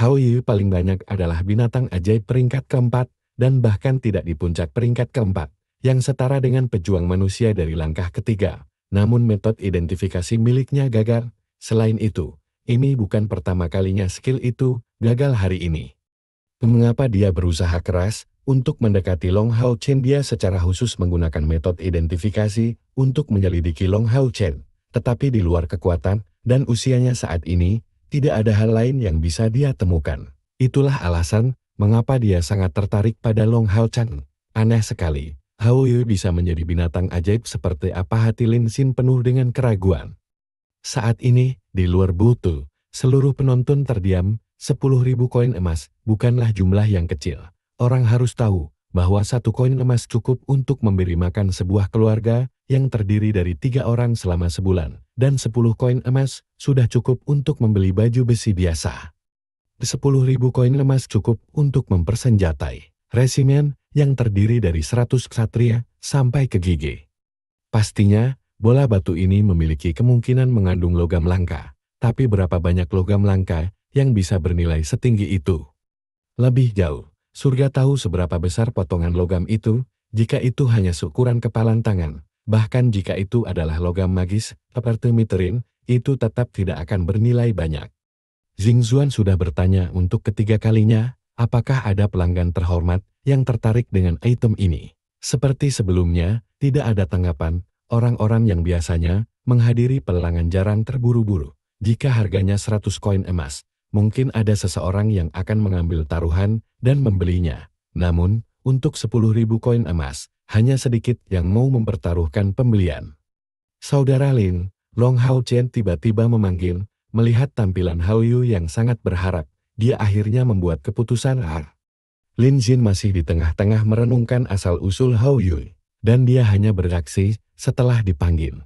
Hao Yu paling banyak adalah binatang ajaib peringkat keempat, dan bahkan tidak di puncak peringkat keempat, yang setara dengan pejuang manusia dari langkah ketiga. Namun metode identifikasi miliknya gagal. Selain itu, ini bukan pertama kalinya skill itu gagal hari ini. Mengapa dia berusaha keras untuk mendekati Long Hao Chen? Dia secara khusus menggunakan metode identifikasi untuk menyelidiki Long Hao Chen. Tetapi di luar kekuatan dan usianya saat ini, tidak ada hal lain yang bisa dia temukan. Itulah alasan mengapa dia sangat tertarik pada Long Hao Chen. Aneh sekali, Hao Yu bisa menjadi binatang ajaib seperti apa? Hati Lin Xin penuh dengan keraguan. Saat ini, di luar booth, seluruh penonton terdiam. 10.000 koin emas bukanlah jumlah yang kecil. Orang harus tahu bahwa 1 koin emas cukup untuk memberi makan sebuah keluarga yang terdiri dari 3 orang selama sebulan. Dan 10 koin emas sudah cukup untuk membeli baju besi biasa. 10.000 koin emas cukup untuk mempersenjatai resimen yang terdiri dari 100 ksatria sampai ke gigi. Pastinya, bola batu ini memiliki kemungkinan mengandung logam langka. Tapi berapa banyak logam langka yang bisa bernilai setinggi itu? Lebih jauh, surga tahu seberapa besar potongan logam itu, jika itu hanya seukuran kepalan tangan. Bahkan jika itu adalah logam magis, seperti miterin, itu tetap tidak akan bernilai banyak. Xingzuan sudah bertanya untuk ketiga kalinya, apakah ada pelanggan terhormat yang tertarik dengan item ini. Seperti sebelumnya, tidak ada tanggapan. Orang-orang yang biasanya menghadiri pelelangan jarang terburu-buru. Jika harganya 100 koin emas, mungkin ada seseorang yang akan mengambil taruhan dan membelinya. Namun, untuk 10.000 koin emas, hanya sedikit yang mau mempertaruhkan pembelian. Saudara Lin, Long Hao Chen tiba-tiba memanggil. Melihat tampilan Hao Yu yang sangat berharap, dia akhirnya membuat keputusan. Lin Xin masih di tengah-tengah merenungkan asal-usul Hao Yu, dan dia hanya bereaksi setelah dipanggil.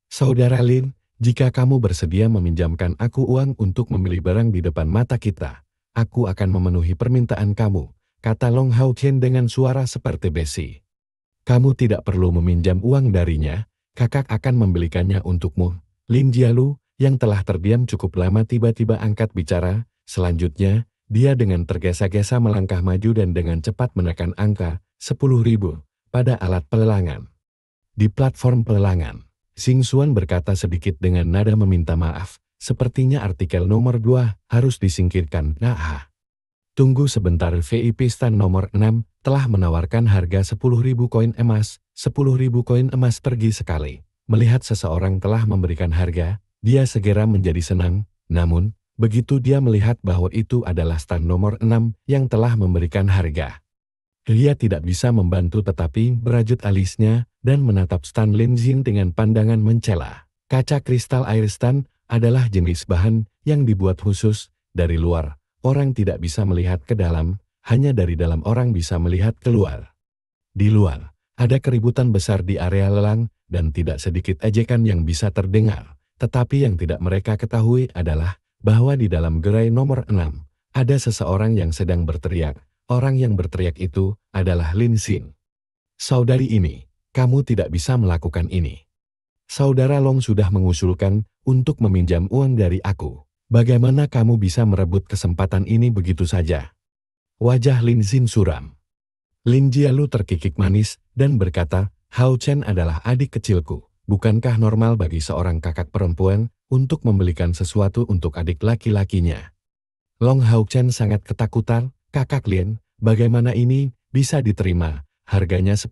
Saudara Lin, jika kamu bersedia meminjamkan aku uang untuk membeli barang di depan mata kita, aku akan memenuhi permintaan kamu, kata Long Hao Chen dengan suara seperti besi. Kamu tidak perlu meminjam uang darinya, kakak akan membelikannya untukmu. Lin Jialu, yang telah terdiam cukup lama tiba-tiba angkat bicara. Selanjutnya, dia dengan tergesa-gesa melangkah maju dan dengan cepat menekan angka 10.000 pada alat pelelangan. Di platform pelelangan, Xingzuan berkata sedikit dengan nada meminta maaf, sepertinya artikel nomor 2 harus disingkirkan. Nah, tunggu sebentar. VIP stand nomor 6 telah menawarkan harga 10.000 koin emas. 10.000 koin emas pergi sekali. Melihat seseorang telah memberikan harga, dia segera menjadi senang. Namun, begitu dia melihat bahwa itu adalah stand nomor 6 yang telah memberikan harga, dia tidak bisa membantu tetapi berajut alisnya dan menatap stand Lin Xin dengan pandangan mencela. Kaca kristal air stand adalah jenis bahan yang dibuat khusus. Dari luar, orang tidak bisa melihat ke dalam, hanya dari dalam orang bisa melihat keluar. Di luar, ada keributan besar di area lelang dan tidak sedikit ejekan yang bisa terdengar. Tetapi yang tidak mereka ketahui adalah bahwa di dalam gerai nomor 6, ada seseorang yang sedang berteriak. Orang yang berteriak itu adalah Lin Xin. Saudari ini, kamu tidak bisa melakukan ini. Saudara Long sudah mengusulkan untuk meminjam uang dari aku. Bagaimana kamu bisa merebut kesempatan ini begitu saja? Wajah Lin Xin suram. Lin Jialu terkikik manis dan berkata, Hao Chen adalah adik kecilku. Bukankah normal bagi seorang kakak perempuan untuk membelikan sesuatu untuk adik laki-lakinya? Long Hao Chen sangat ketakutan. Kakak Lin, bagaimana ini bisa diterima? Harganya 10.000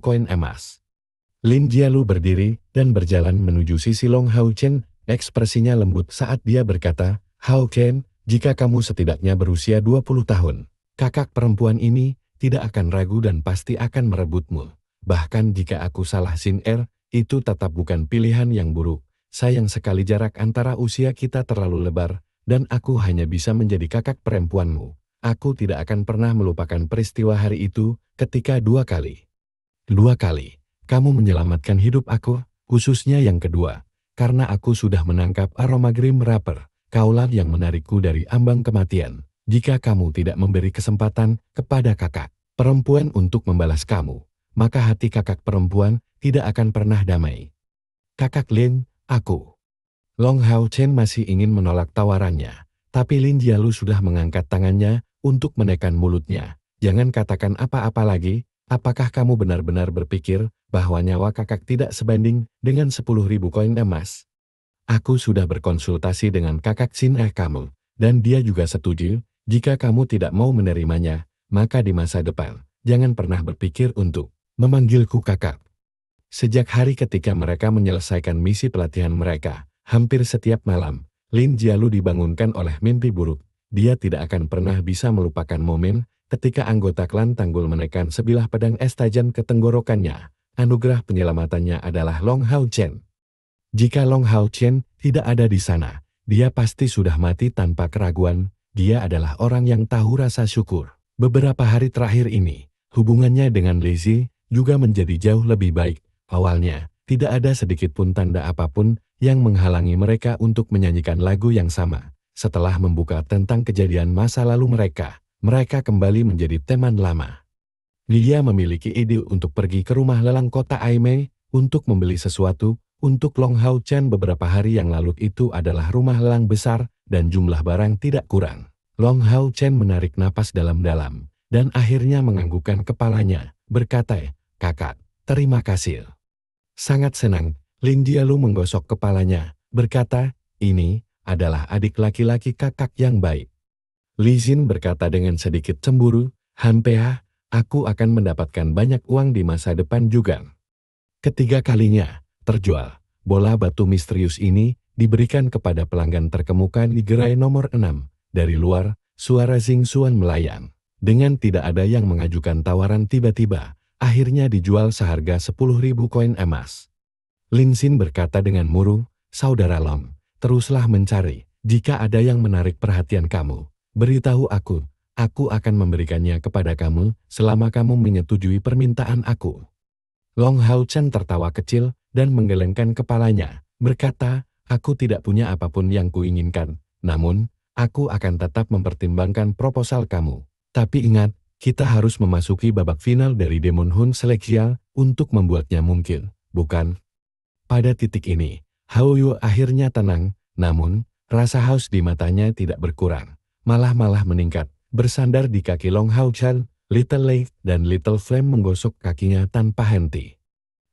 koin emas. Lin Jialu berdiri dan berjalan menuju sisi Long Hao Chen. Ekspresinya lembut saat dia berkata, Hao Chen, jika kamu setidaknya berusia 20 tahun, kakak perempuan ini tidak akan ragu dan pasti akan merebutmu. Bahkan jika aku salah Xin itu tetap bukan pilihan yang buruk. Sayang sekali jarak antara usia kita terlalu lebar, dan aku hanya bisa menjadi kakak perempuanmu. Aku tidak akan pernah melupakan peristiwa hari itu ketika 2 kali. 2 kali, kamu menyelamatkan hidup aku, khususnya yang kedua, karena aku sudah menangkap aroma Grim Reaper. Kaulah yang menarikku dari ambang kematian. Jika kamu tidak memberi kesempatan kepada kakak perempuan untuk membalas kamu, maka hati kakak perempuan tidak akan pernah damai. Kakak Lin, aku. Long Hao Chen masih ingin menolak tawarannya, Tapi Lin Jialu sudah mengangkat tangannya untuk menekan mulutnya. Jangan katakan apa-apa lagi. Apakah kamu benar-benar berpikir bahwa nyawa kakak tidak sebanding dengan 10.000 koin emas? Aku sudah berkonsultasi dengan kakak Sin kamu, dan dia juga setuju. Jika kamu tidak mau menerimanya, maka di masa depan, jangan pernah berpikir untuk memanggilku kakak. Sejak hari ketika mereka menyelesaikan misi pelatihan mereka, hampir setiap malam, Lin Jialu dibangunkan oleh mimpi buruk. Dia tidak akan pernah bisa melupakan momen ketika anggota klan Tanggul menekan sebilah pedang es tajam ke tenggorokannya. Anugerah penyelamatannya adalah Long Hao Chen. Jika Long Hao Chen tidak ada di sana, dia pasti sudah mati tanpa keraguan. Dia adalah orang yang tahu rasa syukur. Beberapa hari terakhir ini, hubungannya dengan Lizzie juga menjadi jauh lebih baik. Awalnya, tidak ada sedikit pun tanda apapun yang menghalangi mereka untuk menyanyikan lagu yang sama. Setelah membuka tentang kejadian masa lalu mereka kembali menjadi teman lama. Dia memiliki ide untuk pergi ke rumah lelang kota Aimei untuk membeli sesuatu untuk Long Hao Chen. Beberapa hari yang lalu itu adalah rumah lelang besar dan jumlah barang tidak kurang. Long Hao Chen menarik napas dalam-dalam dan akhirnya menganggukkan kepalanya, berkata, "Kakak, terima kasih." Sangat senang, Lin Jialu menggosok kepalanya, berkata, "Ini adalah adik laki-laki kakak yang baik." Li Xin berkata dengan sedikit cemburu, "Hanpea, aku akan mendapatkan banyak uang di masa depan juga." Ketiga kalinya, terjual. Bola batu misterius ini diberikan kepada pelanggan terkemuka di gerai nomor 6. Dari luar, suara Xing Xuan melayang. Dengan tidak ada yang mengajukan tawaran tiba-tiba, akhirnya dijual seharga 10.000 koin emas. Lin Xin berkata dengan murung, "Saudara Long, teruslah mencari. Jika ada yang menarik perhatian kamu, beritahu aku akan memberikannya kepada kamu selama kamu menyetujui permintaan aku." Long Hao Chen tertawa kecil dan menggelengkan kepalanya, berkata, "Aku tidak punya apapun yang kuinginkan, namun, aku akan tetap mempertimbangkan proposal kamu. Tapi ingat, kita harus memasuki babak final dari Demon Hunt Celestial untuk membuatnya mungkin, bukan?" Pada titik ini, Hao Yu akhirnya tenang, namun, rasa haus di matanya tidak berkurang. Malah meningkat, bersandar di kaki Long Hao Chen. Little Lake dan Little Flame menggosok kakinya tanpa henti.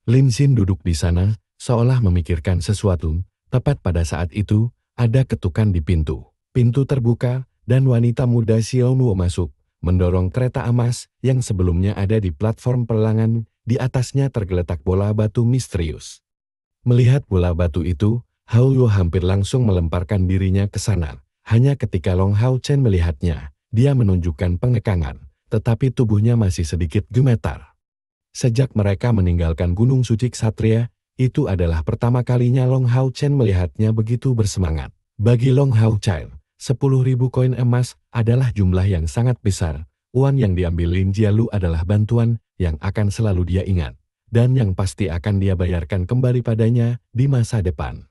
Lin Xin duduk di sana, seolah memikirkan sesuatu. Tepat pada saat itu, ada ketukan di pintu. Pintu terbuka, dan wanita muda Xiao Nuo masuk, mendorong kereta emas yang sebelumnya ada di platform perlangan. Di atasnya tergeletak bola batu misterius. Melihat bola batu itu, Hao Yu hampir langsung melemparkan dirinya ke sana. Hanya ketika Long Hao Chen melihatnya, dia menunjukkan pengekangan. Tetapi tubuhnya masih sedikit gemetar. Sejak mereka meninggalkan Gunung Suci Ksatria, itu adalah pertama kalinya Long Hao Chen melihatnya begitu bersemangat. Bagi Long Hao Chen, 10.000 koin emas adalah jumlah yang sangat besar. Uang yang diambil Lin Jialu adalah bantuan yang akan selalu dia ingat, dan yang pasti akan dia bayarkan kembali padanya di masa depan.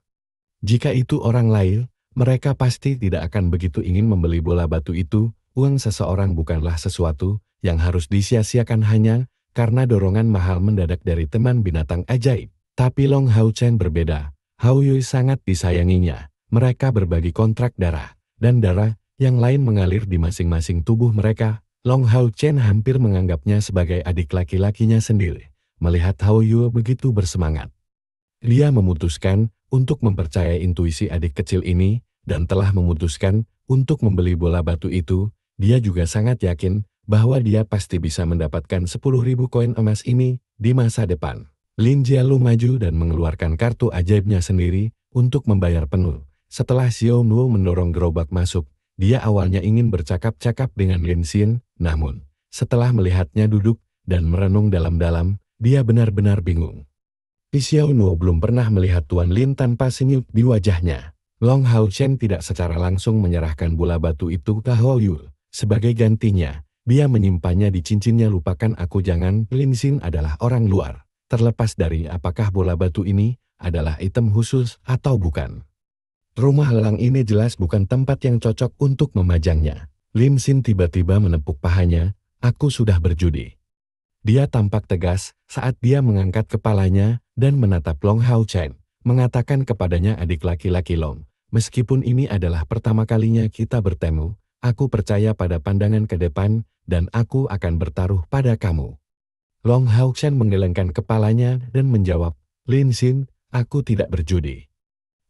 Jika itu orang lain, mereka pasti tidak akan begitu ingin membeli bola batu itu. Uang seseorang bukanlah sesuatu yang harus disia-siakan hanya karena dorongan mahal mendadak dari teman binatang ajaib. Tapi Long Hao Chen berbeda. Hao Yu sangat disayanginya. Mereka berbagi kontrak darah, dan darah yang lain mengalir di masing-masing tubuh mereka. Long Hao Chen hampir menganggapnya sebagai adik laki-lakinya sendiri. Melihat Hao Yu begitu bersemangat, dia memutuskan untuk mempercayai intuisi adik kecil ini, dan telah memutuskan untuk membeli bola batu itu. Dia juga sangat yakin bahwa dia pasti bisa mendapatkan 10.000 koin emas ini di masa depan. Lin Jialu maju dan mengeluarkan kartu ajaibnya sendiri untuk membayar penuh. Setelah Xiao Nuo mendorong gerobak masuk, dia awalnya ingin bercakap-cakap dengan Lin Xin, namun, setelah melihatnya duduk dan merenung dalam-dalam, dia benar-benar bingung. Xiao Nuo belum pernah melihat Tuan Lin tanpa senyum di wajahnya. Long Hao Chen tidak secara langsung menyerahkan bola batu itu ke Hao Yu. Sebagai gantinya, dia menyimpannya di cincinnya. Lupakan aku, jangan. Lin Xin adalah orang luar. Terlepas dari apakah bola batu ini adalah item khusus atau bukan. Rumah lelang ini jelas bukan tempat yang cocok untuk memajangnya. Lin Xin tiba-tiba menepuk pahanya. Aku sudah berjudi. Dia tampak tegas saat dia mengangkat kepalanya dan menatap Long Hao Chen, mengatakan kepadanya, adik laki-laki Long, meskipun ini adalah pertama kalinya kita bertemu, aku percaya pada pandangan ke depan, dan aku akan bertaruh pada kamu. Long Hao Chen menggelengkan kepalanya dan menjawab, Lin Xin, aku tidak berjudi.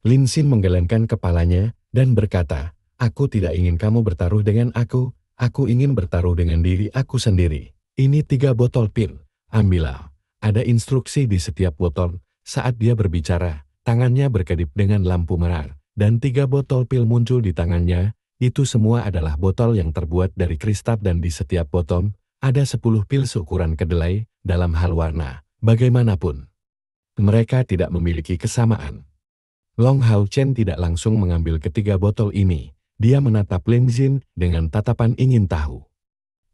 Lin Xin menggelengkan kepalanya dan berkata, aku tidak ingin kamu bertaruh dengan aku ingin bertaruh dengan diri aku sendiri. Ini 3 botol pil, ambillah. Ada instruksi di setiap botol. Saat dia berbicara, tangannya berkedip dengan lampu merah, dan 3 botol pil muncul di tangannya. Itu semua adalah botol yang terbuat dari kristal dan di setiap botol, ada 10 pil seukuran kedelai dalam hal warna. Bagaimanapun, mereka tidak memiliki kesamaan. Long Hao Chen tidak langsung mengambil ketiga botol ini. Dia menatap Lin Xin dengan tatapan ingin tahu.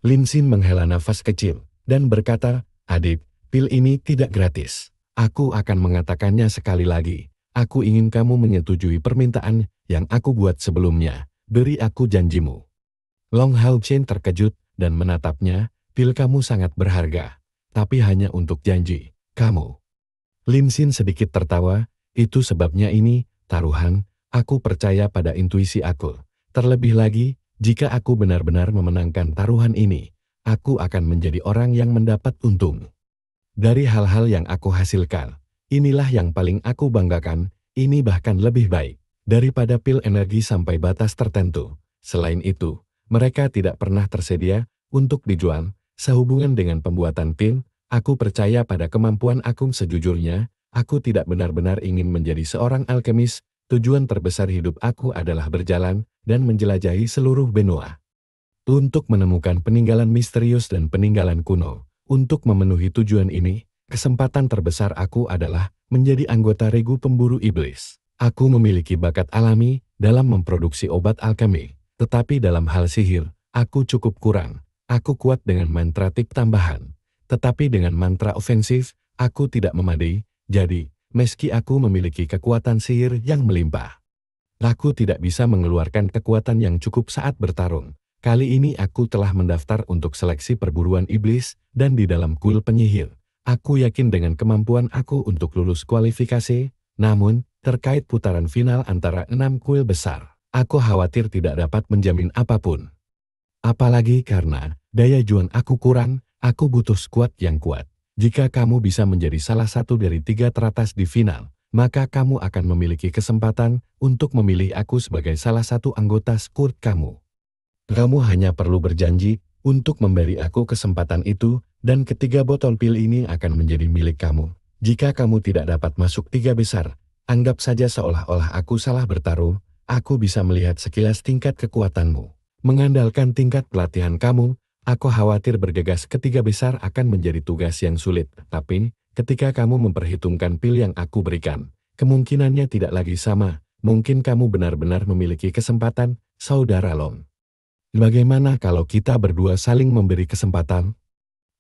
Lin Xin menghela nafas kecil dan berkata, adik, pil ini tidak gratis. Aku akan mengatakannya sekali lagi. Aku ingin kamu menyetujui permintaan yang aku buat sebelumnya. Beri aku janjimu. Long Hao Chen terkejut dan menatapnya, pil kamu sangat berharga. Tapi hanya untuk janji, kamu. Lin Xin sedikit tertawa, itu sebabnya ini, taruhan, aku percaya pada intuisi aku. Terlebih lagi, jika aku benar-benar memenangkan taruhan ini, aku akan menjadi orang yang mendapat untung. Dari hal-hal yang aku hasilkan, inilah yang paling aku banggakan, ini bahkan lebih baik daripada pil energi sampai batas tertentu. Selain itu, mereka tidak pernah tersedia untuk dijual. Sehubungan dengan pembuatan pil, aku percaya pada kemampuan aku sejujurnya. Aku tidak benar-benar ingin menjadi seorang alkemis. Tujuan terbesar hidup aku adalah berjalan dan menjelajahi seluruh benua. Untuk menemukan peninggalan misterius dan peninggalan kuno. Untuk memenuhi tujuan ini, kesempatan terbesar aku adalah menjadi anggota regu pemburu iblis. Aku memiliki bakat alami dalam memproduksi obat alkemi, tetapi dalam hal sihir, aku cukup kurang. Aku kuat dengan mantra tip tambahan, tetapi dengan mantra ofensif, aku tidak memadai. Jadi, meski aku memiliki kekuatan sihir yang melimpah, aku tidak bisa mengeluarkan kekuatan yang cukup saat bertarung. Kali ini aku telah mendaftar untuk seleksi perburuan iblis, dan di dalam kuil penyihir, aku yakin dengan kemampuan aku untuk lulus kualifikasi. Namun, terkait putaran final antara 6 kuil besar, aku khawatir tidak dapat menjamin apapun. Apalagi karena daya juang aku kurang, aku butuh skuad yang kuat. Jika kamu bisa menjadi salah satu dari 3 teratas di final, maka kamu akan memiliki kesempatan untuk memilih aku sebagai salah satu anggota skuad kamu. Kamu hanya perlu berjanji untuk memberi aku kesempatan itu, dan ketiga botol pil ini akan menjadi milik kamu. Jika kamu tidak dapat masuk 3 besar, anggap saja seolah-olah aku salah bertaruh. Aku bisa melihat sekilas tingkat kekuatanmu. Mengandalkan tingkat pelatihan kamu, aku khawatir bergegas ke 3 besar akan menjadi tugas yang sulit. Tapi, ketika kamu memperhitungkan pil yang aku berikan, kemungkinannya tidak lagi sama. Mungkin kamu benar-benar memiliki kesempatan, saudara Long. Bagaimana kalau kita berdua saling memberi kesempatan?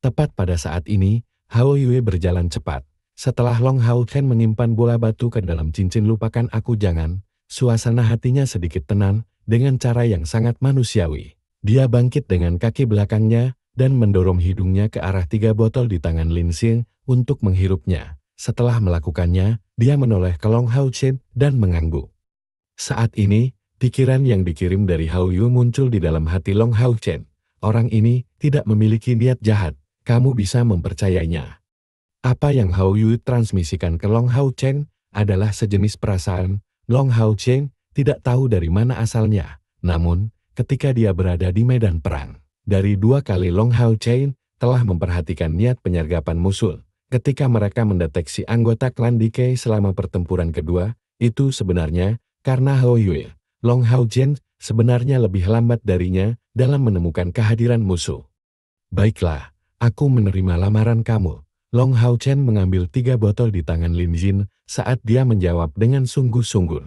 Tepat pada saat ini, Hao Yue berjalan cepat. Setelah Long Hao Chen menyimpan bola batu ke dalam cincin lupakan aku jangan, suasana hatinya sedikit tenang, dengan cara yang sangat manusiawi. Dia bangkit dengan kaki belakangnya, dan mendorong hidungnya ke arah 3 botol di tangan Lin Xin untuk menghirupnya. Setelah melakukannya, dia menoleh ke Long Hao Chen dan mengangguk. Saat ini, pikiran yang dikirim dari Hao Yu muncul di dalam hati Long Hao Chen. Orang ini tidak memiliki niat jahat, kamu bisa mempercayainya. Apa yang Hao Yu transmisikan ke Long Hao Chen adalah sejenis perasaan. Long Hao Chen tidak tahu dari mana asalnya. Namun, ketika dia berada di medan perang, dari 2 kali Long Hao Chen telah memperhatikan niat penyergapan musuh. Ketika mereka mendeteksi anggota klan Decay selama pertempuran kedua, itu sebenarnya karena Hao Yu. Long Hao Chen sebenarnya lebih lambat darinya dalam menemukan kehadiran musuh. Baiklah, aku menerima lamaran kamu. Long Hao Chen mengambil 3 botol di tangan Lin Xin saat dia menjawab dengan sungguh-sungguh.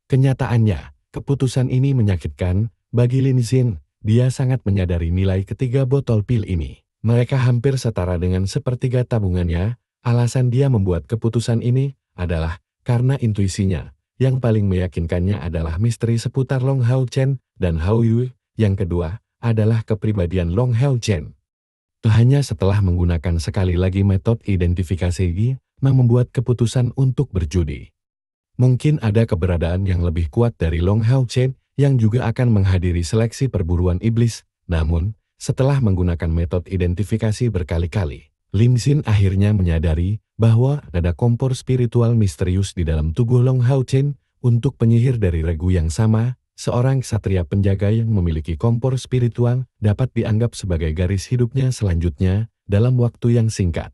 Kenyataannya, keputusan ini menyakitkan bagi Lin Xin. Dia sangat menyadari nilai ketiga botol pil ini. Mereka hampir setara dengan sepertiga tabungannya. Alasan dia membuat keputusan ini adalah karena intuisinya. Yang paling meyakinkannya adalah misteri seputar Long Hao Chen dan Hao Yu. Yang kedua adalah kepribadian Long Hao Chen. Hanya setelah menggunakan sekali lagi metode identifikasi Gi, membuat keputusan untuk berjudi. Mungkin ada keberadaan yang lebih kuat dari Long Hao Chen yang juga akan menghadiri seleksi perburuan iblis. Namun, setelah menggunakan metode identifikasi berkali-kali, Lin Xin akhirnya menyadari bahwa ada kompor spiritual misterius di dalam tubuh Long Hao Chen. Untuk penyihir dari regu yang sama, seorang ksatria penjaga yang memiliki kompor spiritual dapat dianggap sebagai garis hidupnya selanjutnya dalam waktu yang singkat.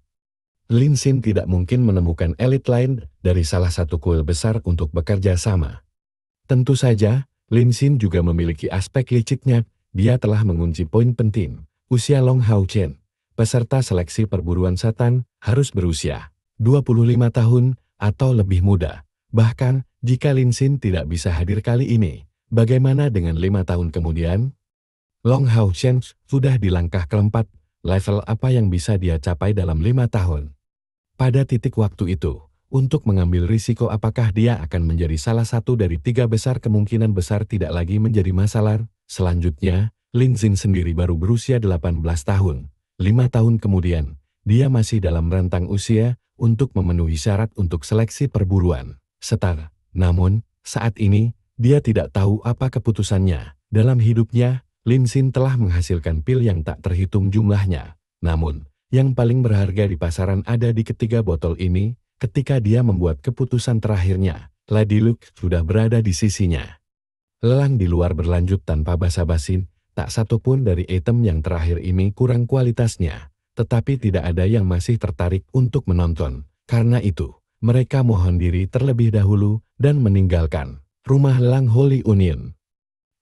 Lin Xin tidak mungkin menemukan elit lain dari salah satu kuil besar untuk bekerja sama. Tentu saja, Lin Xin juga memiliki aspek liciknya. Dia telah mengunci poin penting. Usia Long Hao Chen, peserta seleksi perburuan setan, harus berusia 25 tahun atau lebih muda. Bahkan, jika Lin Xin tidak bisa hadir kali ini, bagaimana dengan 5 tahun kemudian? Long Hao Chen sudah di langkah keempat, level apa yang bisa dia capai dalam 5 tahun? Pada titik waktu itu, untuk mengambil risiko apakah dia akan menjadi salah satu dari 3 besar kemungkinan besar tidak lagi menjadi masalah. Selanjutnya, Lin Xin sendiri baru berusia 18 tahun. 5 tahun kemudian, dia masih dalam rentang usia untuk memenuhi syarat untuk seleksi perburuan setara. Namun, saat ini, dia tidak tahu apa keputusannya. Dalam hidupnya, Lin Xin telah menghasilkan pil yang tak terhitung jumlahnya. Namun, yang paling berharga di pasaran ada di ketiga botol ini. Ketika dia membuat keputusan terakhirnya, Lady Luke sudah berada di sisinya. Lelang di luar berlanjut tanpa basa-basi, tak satu pun dari item yang terakhir ini kurang kualitasnya. Tetapi tidak ada yang masih tertarik untuk menonton. Karena itu, mereka mohon diri terlebih dahulu dan meninggalkan rumah lelang Holy Union.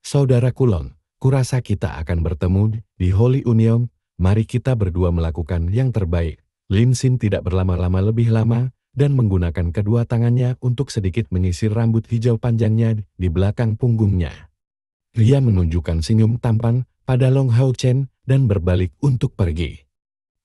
Saudara Kulon, kurasa kita akan bertemu di Holy Union. Mari kita berdua melakukan yang terbaik. Lin Xin tidak berlama-lama lebih lama dan menggunakan kedua tangannya untuk sedikit menyisir rambut hijau panjangnya di belakang punggungnya. Dia menunjukkan senyum tampan pada Long Hao Chen dan berbalik untuk pergi.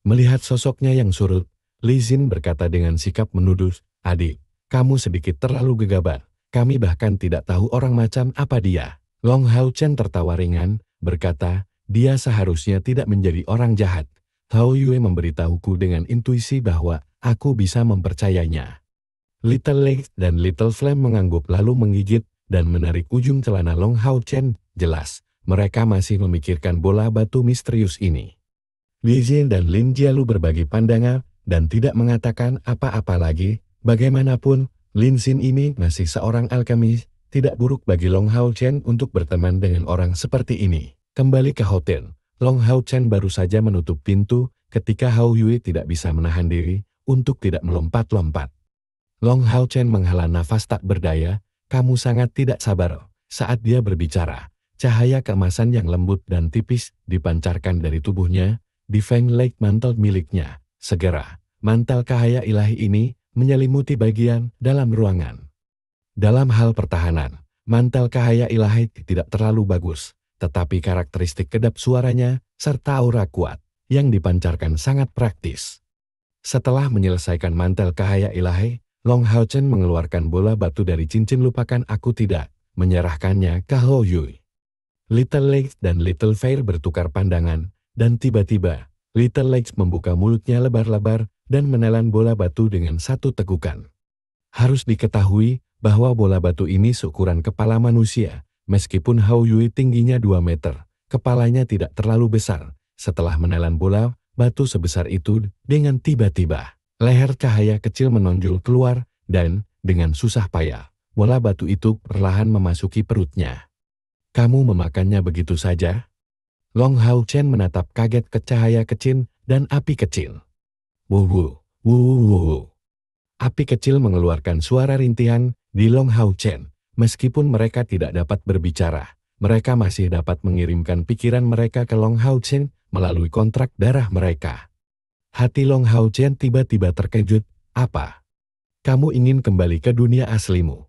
Melihat sosoknya yang surut, Lin Xin berkata dengan sikap menuduh, "Adik, kamu sedikit terlalu gegabah. Kami bahkan tidak tahu orang macam apa dia." Long Hao Chen tertawa ringan, berkata, "Dia seharusnya tidak menjadi orang jahat. Hao Yue memberitahuku dengan intuisi bahwa aku bisa mempercayainya." Little Lake dan Little Flame mengangguk lalu menggigit dan menarik ujung celana Long Hao Chen. Jelas, mereka masih memikirkan bola batu misterius ini. Li Jie dan Lin Jialu berbagi pandangan dan tidak mengatakan apa-apa lagi. Bagaimanapun, Lin Xin ini masih seorang alkemis. Tidak buruk bagi Long Hao Chen untuk berteman dengan orang seperti ini. Kembali ke hotel, Long Hao Chen baru saja menutup pintu ketika Hao Yue tidak bisa menahan diri untuk tidak melompat-lompat. Long Hao Chen menghela nafas tak berdaya. "Kamu sangat tidak sabar." Saat dia berbicara, cahaya keemasan yang lembut dan tipis dipancarkan dari tubuhnya di Feng Lake mantel miliknya. Segera, mantel cahaya ilahi ini menyelimuti bagian dalam ruangan. Dalam hal pertahanan, mantel cahaya ilahi tidak terlalu bagus, tetapi karakteristik kedap suaranya serta aura kuat yang dipancarkan sangat praktis. Setelah menyelesaikan mantel cahaya ilahi, Long Hao Chen mengeluarkan bola batu dari cincin lupakan aku tidak, menyerahkannya ke Hao Yue. Little Lake dan Little Fair bertukar pandangan, dan tiba-tiba, Little Lake membuka mulutnya lebar-lebar dan menelan bola batu dengan satu tegukan. Harus diketahui bahwa bola batu ini seukuran kepala manusia, meskipun Hao Yue tingginya 2 meter, kepalanya tidak terlalu besar. Setelah menelan bola batu sebesar itu, dengan tiba-tiba, leher cahaya kecil menonjol keluar, dan, dengan susah payah, bola batu itu perlahan memasuki perutnya. "Kamu memakannya begitu saja?" Long Hao Chen menatap kaget ke cahaya kecil dan api kecil. Wuh. Api kecil mengeluarkan suara rintihan di Long Hao Chen. Meskipun mereka tidak dapat berbicara, mereka masih dapat mengirimkan pikiran mereka ke Long Hao Chen melalui kontrak darah mereka. Hati Long Hao Chen tiba-tiba terkejut. "Apa? Kamu ingin kembali ke dunia aslimu?"